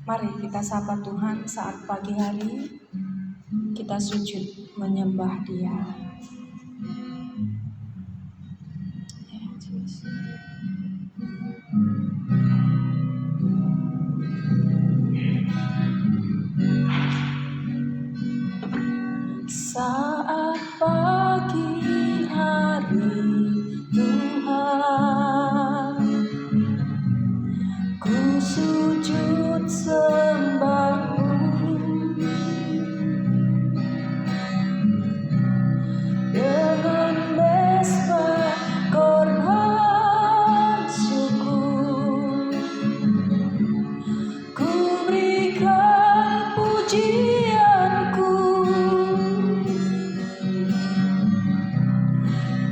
Mari kita sapa Tuhan saat pagi hari, kita sujud menyembah Dia. Ya, Yesus. Saat pagi hari Tuhan, ku sujud sembah-Mu, dengan mesbah korban syukur, ku berikan pujianku,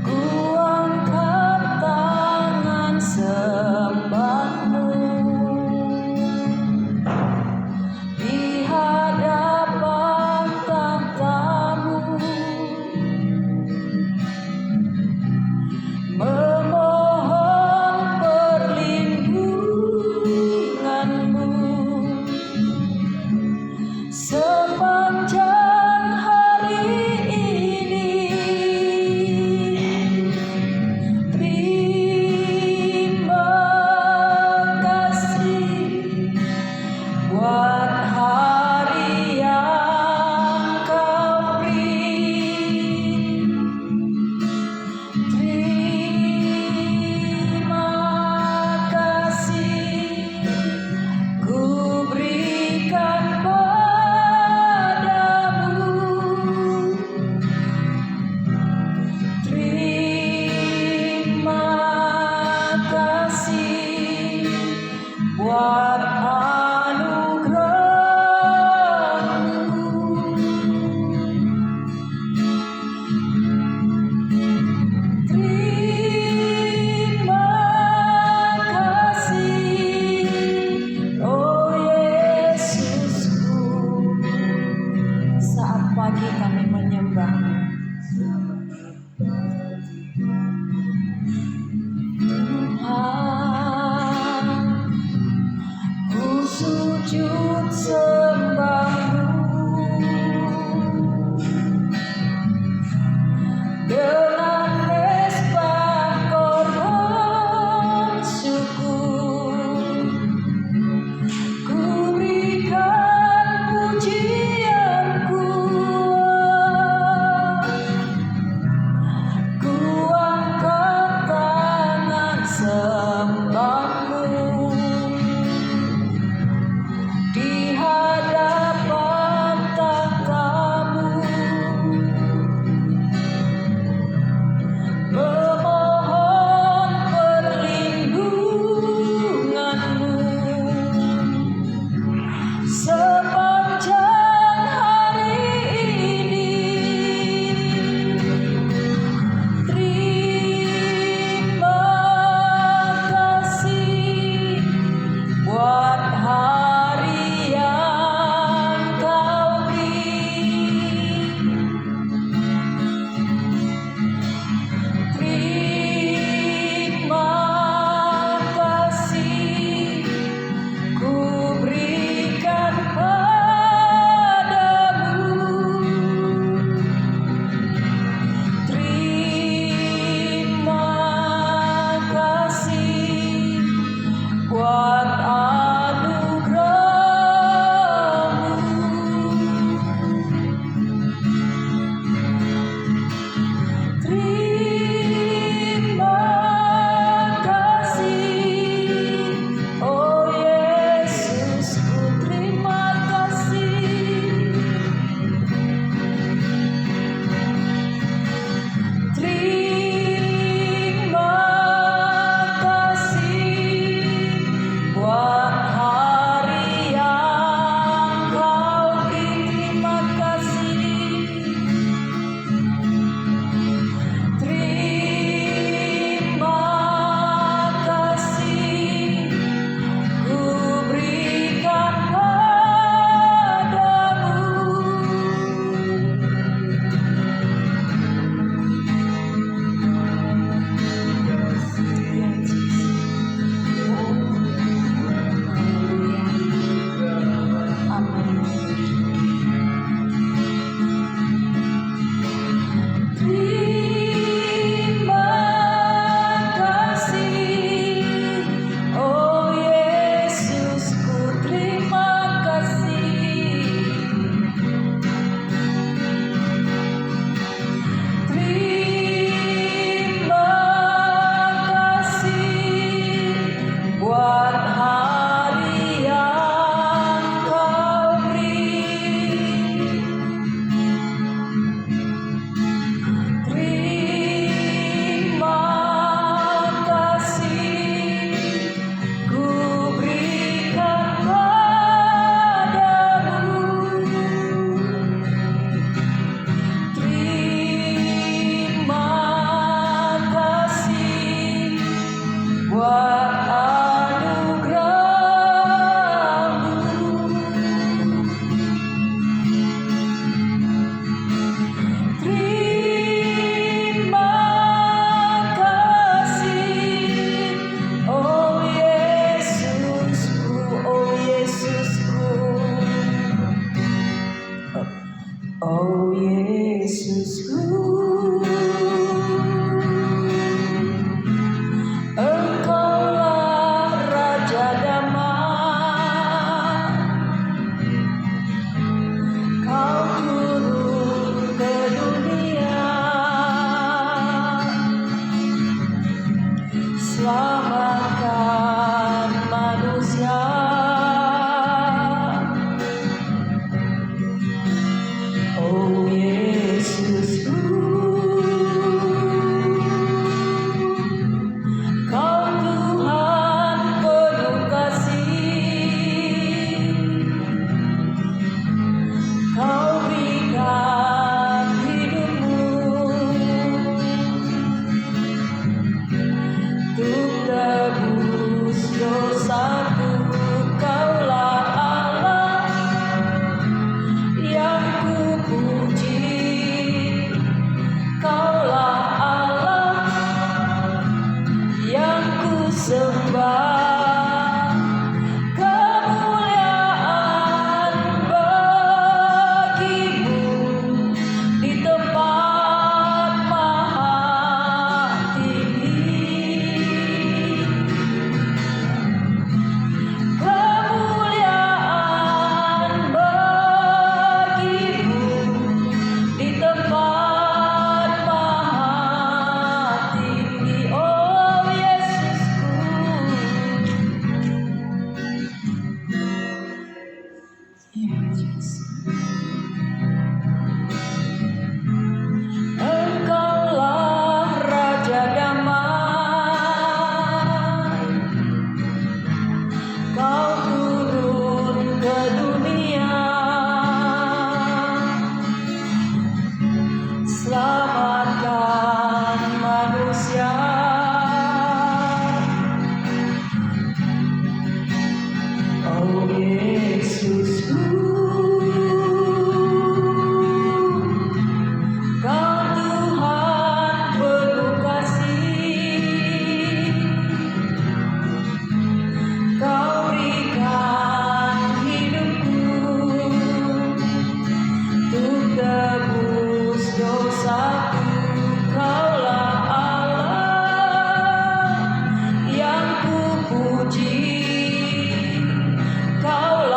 ku angkat tangan sembah-Mu di hadapan tahta-Mu, memohon perlindungan-Mu sepanjang hari ini. Terima kasih buat hari yang Kau beri. Terima kasih ku berikan padamu. Terima kasih buat anugerah-Mu. Terima kasih, oh Yesusku. Saat pagi kami menyembah-Mu. Tuhan, ku sujud sembah-Mu, dengan mesbah korban syukur, ku berikan pujianku, ku angkat tangan sembah-Mu di hadapan Oh Yesusku, Kau Tuhan penuh kasih, Kau berikan hidupku untuk tebus dosaku. Kaulah Allah yang kupuji, Kaulah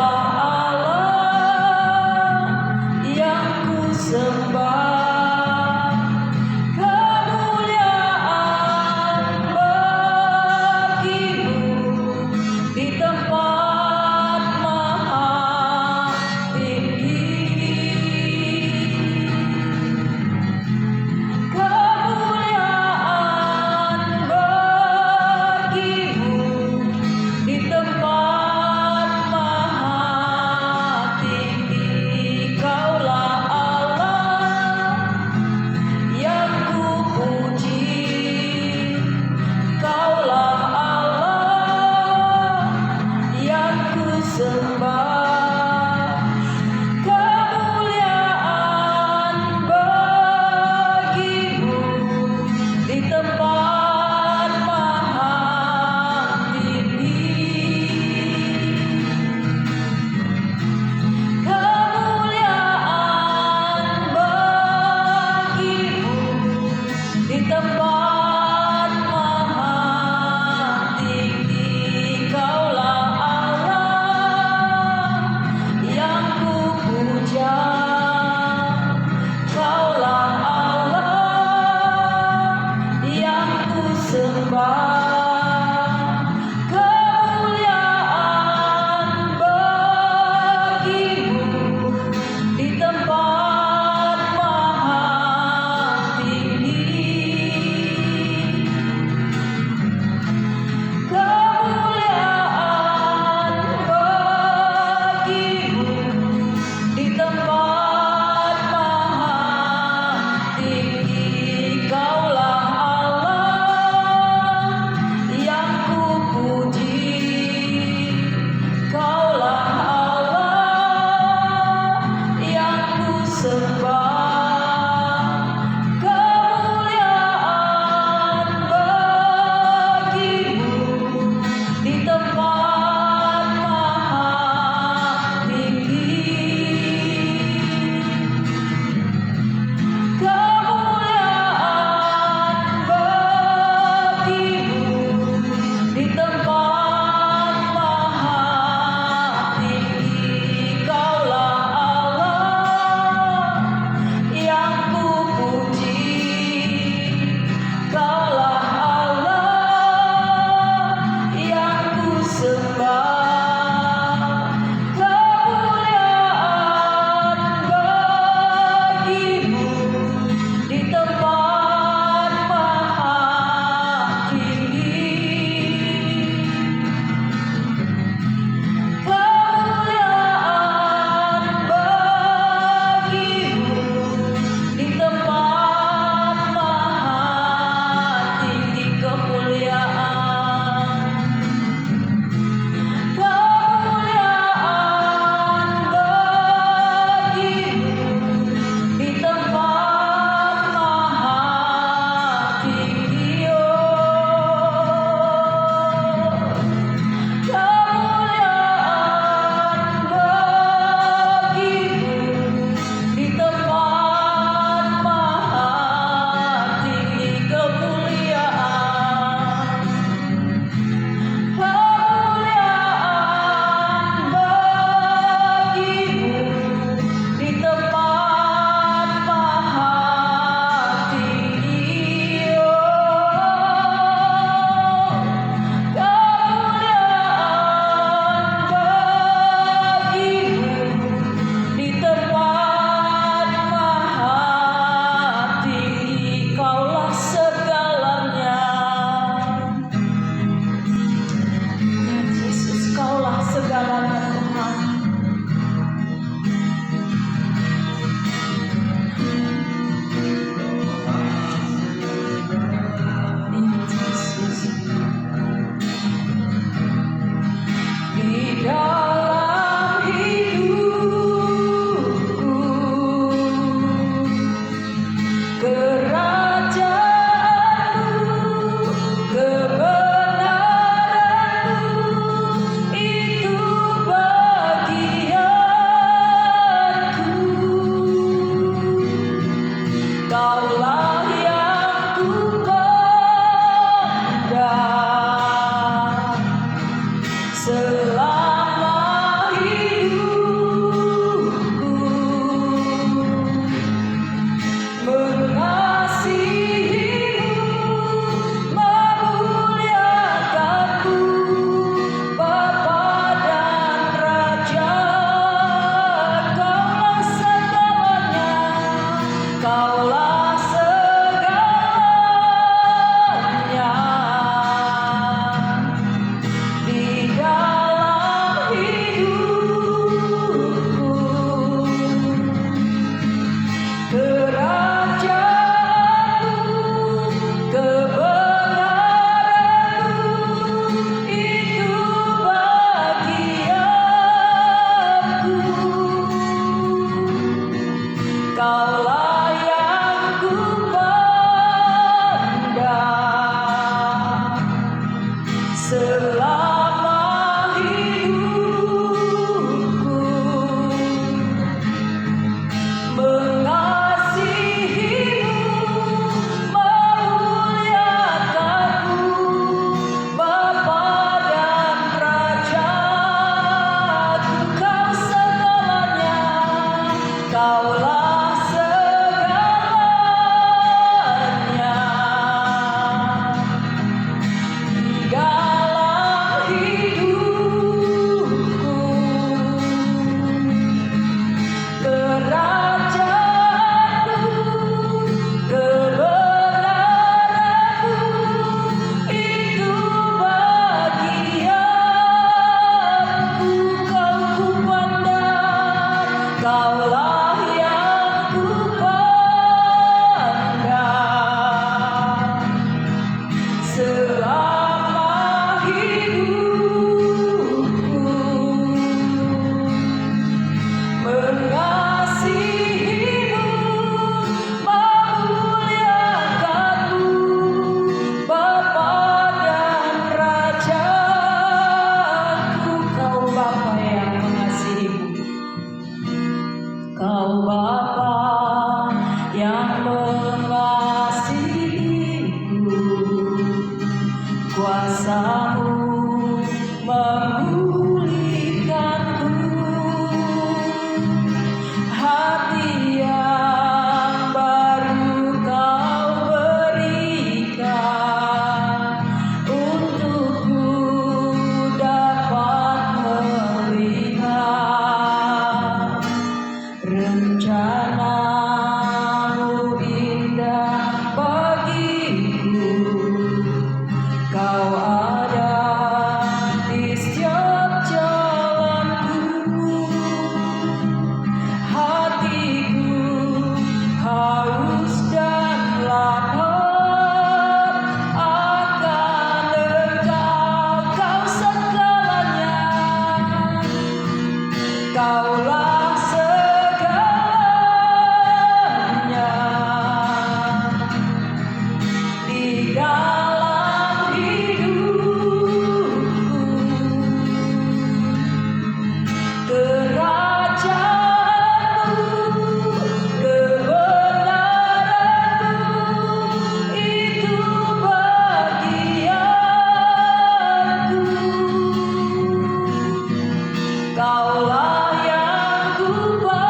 Kaulah yang kupandang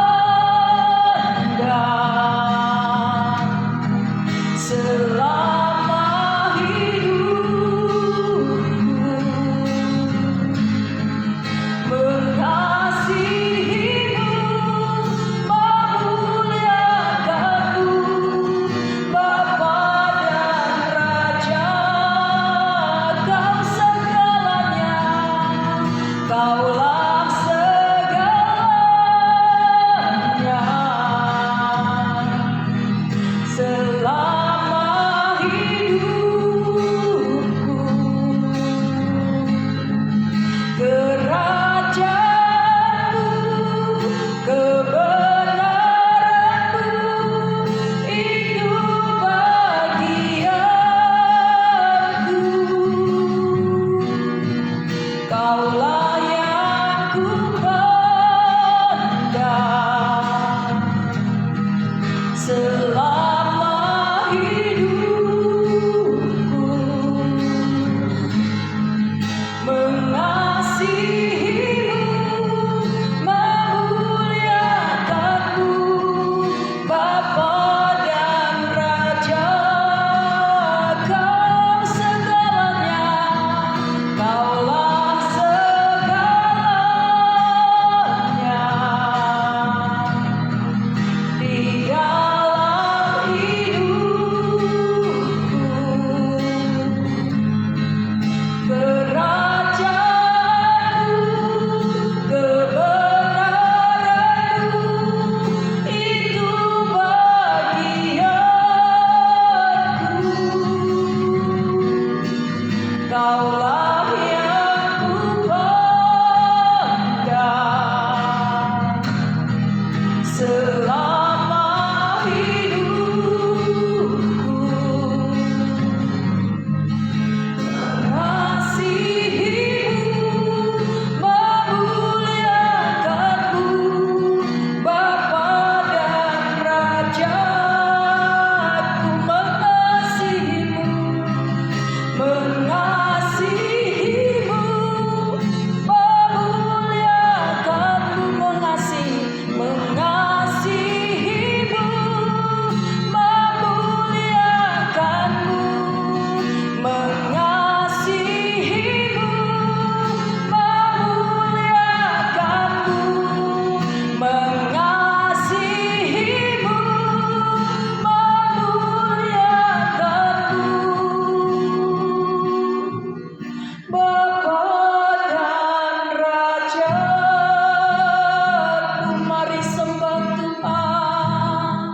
selama hidupku, mengasihimu, memuliakanmu, Bapa dan Raja, Kau segalanya, Kaulah segalanya selama hidupku. Kerajaanmu, kebenaranmu, itu bagianku. Kaulah yang kupandang selama hidupku, mengasihimu, memuliakanmu, Bapa dan Raja, Kau segalanya, Kaulah segalanya di dalam hidupku. Kerajaanmu, kebenaranmu, itu bagianku. Kaulah yang kupandang selama hidupku, mengasihimu, memuliakanmu, Bapa dan Raja, ku mengasihimu, mengasihimu, memuliakanmu, mengasihimu, memuliakanmu, mengasihimu, memuliakanmu, mengasihimu, memuliakanmu, Bapa dan Raja. Mari sembah Tuhan.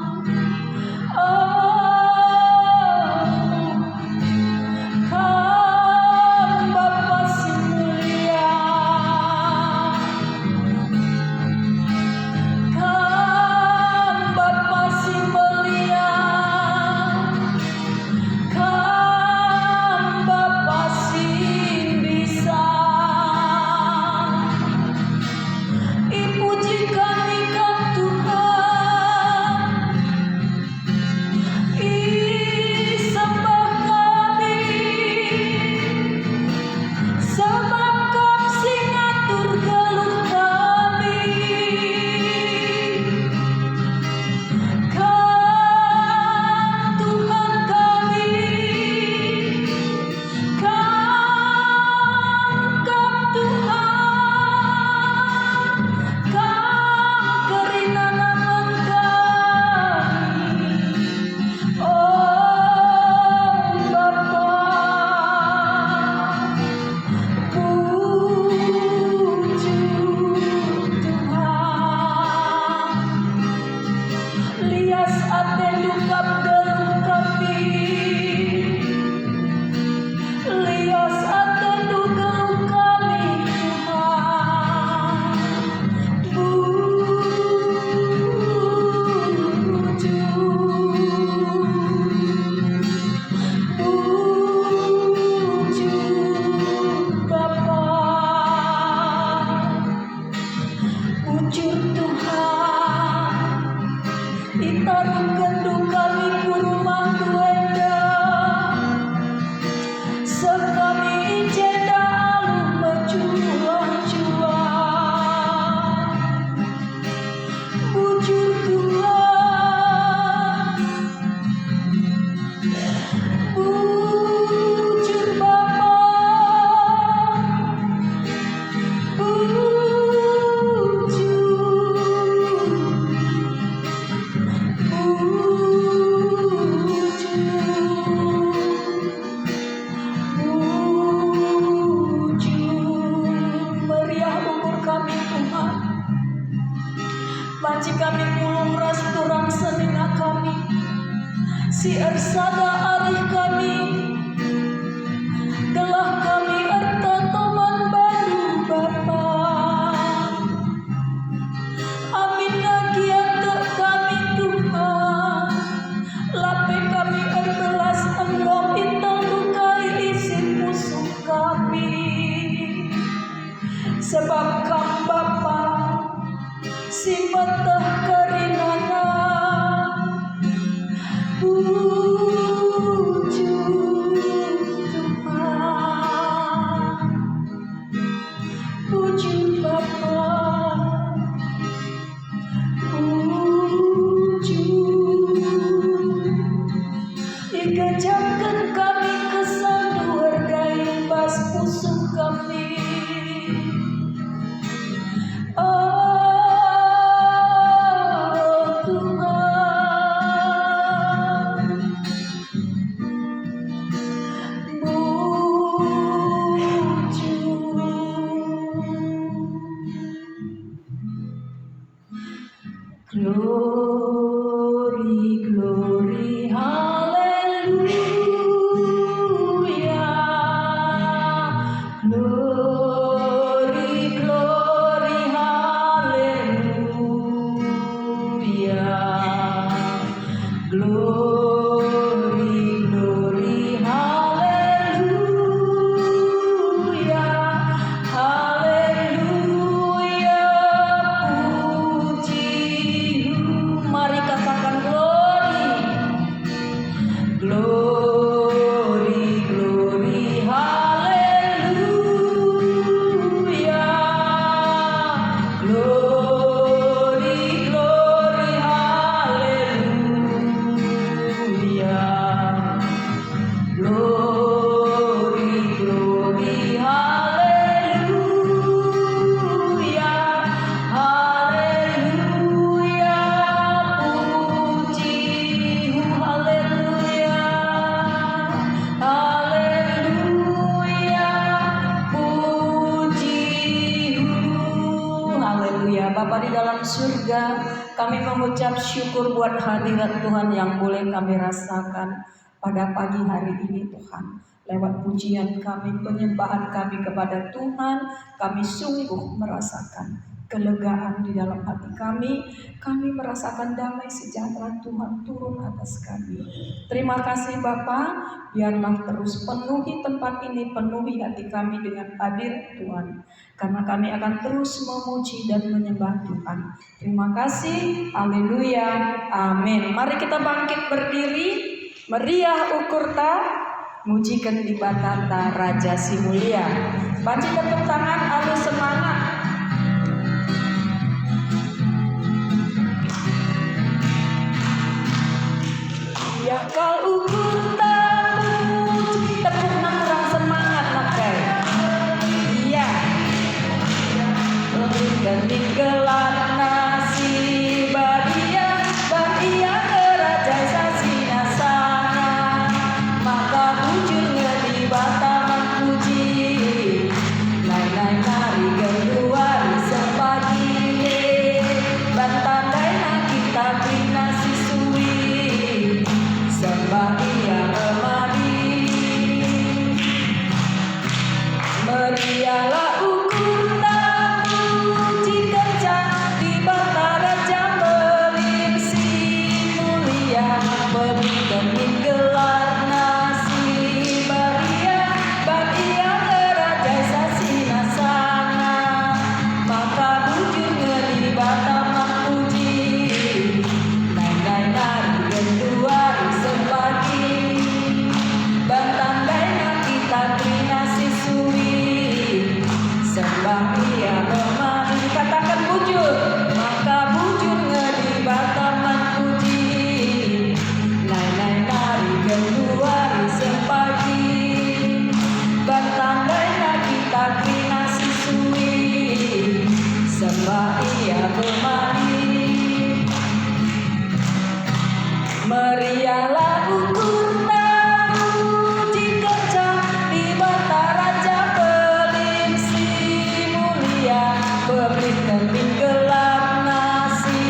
Kau Bapa si mulia, Kau Bapa si mulia, Kau Bapa si bisa. Dipujikan ikan Tuhan, disembah kami, sebab Kau sing ngatur geluh kami. Kau Tuhan kami, Kau Tuhan, Kau keringanan kami. Oh Bapa, puji Tuhan. Lias ate dukap geluh kami, lias ate geluh kami Tuhan. Puji, puji Bapa, puji Tuhan. Ditaruhkan kami ku rumah Tuenda, sekami jeda alu menjual-jual. panci kami pulung ras turang senina kami si ersada arih kami gelah kami erta toman baru Bapa. Amin nagian tek kami Tuhan lape kami erbelas enggom intang lukai isin musuh kami sebab kam Bapa si betah kerinana puji Tuhan puji Bapa puji dikejapkan kami kesanduar daya pas musuh kami Glory, glory, hallelujah. Glory, glory, hallelujah. Glory, glory, hallelujah. Hallelujah. Puji. Mari katakan glory, glory, hallelujah. Glory, glory, hallelujah. Glory, glory, hallelujah. Hallelujah. Puji, hallelujah. Hallelujah. Puji, hallelujah. Bapa di dalam surga, kami mengucap syukur buat hadirat Tuhan yang boleh kami rasakan pada pagi hari ini Tuhan. Lewat pujian kami, penyembahan kami kepada Tuhan, kami sungguh merasakan kelegaan di dalam hati kami. Kami merasakan damai sejahtera Tuhan turun atas kami. Terima kasih Bapa, biarlah terus penuhi tempat ini, penuhi hati kami dengan hadir Tuhan. Karena kami akan terus memuji dan menyembah Tuhan. Terima kasih, haleluya, amin. Mari kita bangkit berdiri, meriah ukurta, mujikan di batata Raja si mulia. Banci tepuk tangan, alus semangat. Ya kau ukur tamu, tepuk nang kurang semangat nakai. Iya. Genting gelar nasi badia, badia raja sasina sana. Maka bujur ngedi bataman puji, nai nari keluar sepagi. Bantandai na kita bina sisui, sembah ia kemari. Meriahlah ukur tamu, jika di batara jambeling si mulia, beri kening gelar nasi baria, baria raja sasina sana. Maka bujur ngedi bataman puji, nai nari keluar sepagi. Bantandai na kita bina sisui, sembah ia kemari. Katakan bujur, maka bujur ngedi bataman puji, nai nari keluar sepagi. Bantandai na kita bina sisui, sembah ia kemari. Meriahlah ukur tamu, jika di batara jambeling si mulia, beri kening gelar nasi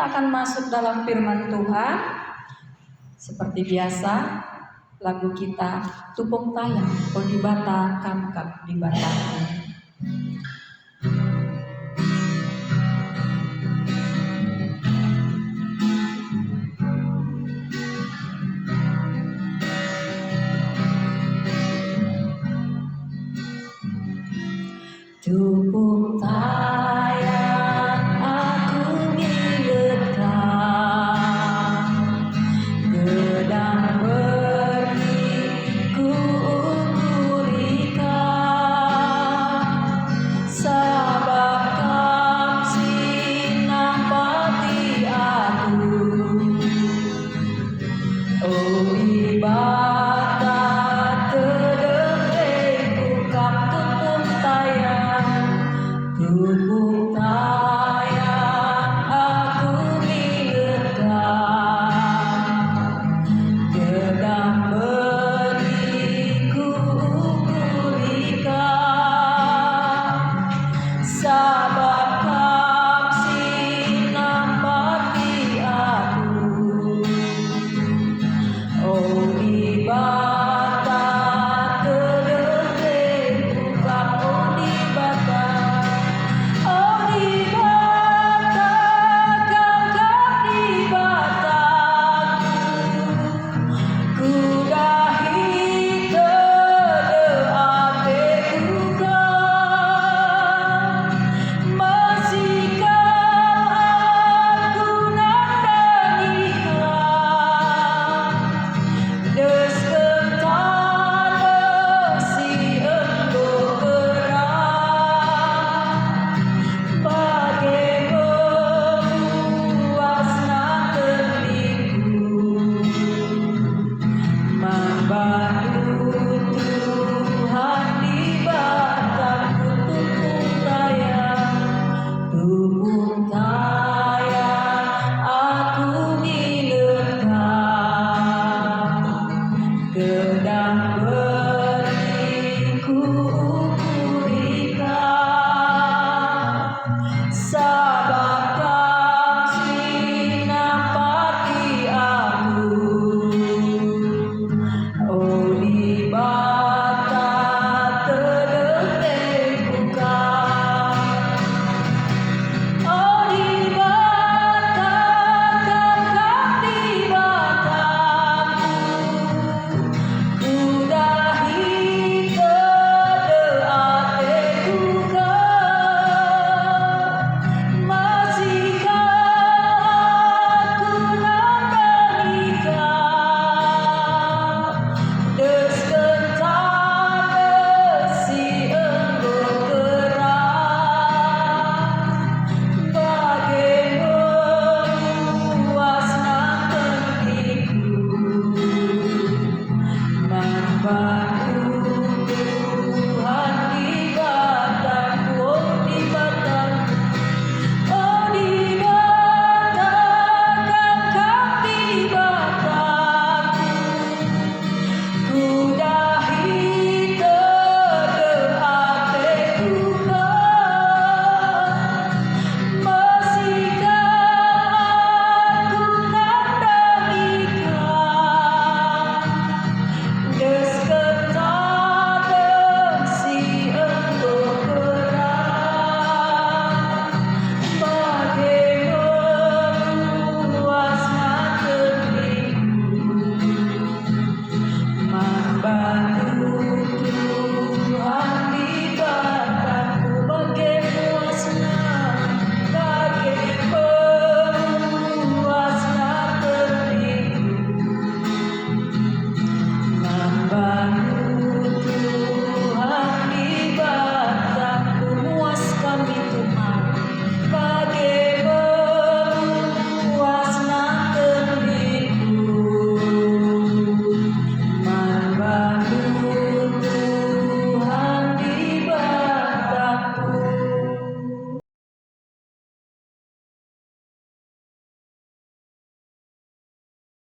kita akan masuk dalam firman Tuhan. Seperti biasa, lagu kita Tupung Tayang Odibata Kamkap di Batang. Tupung tayang aku giletkan, gedang pergi ku utulikan, sabab kam sinah pati aku, oh ibadah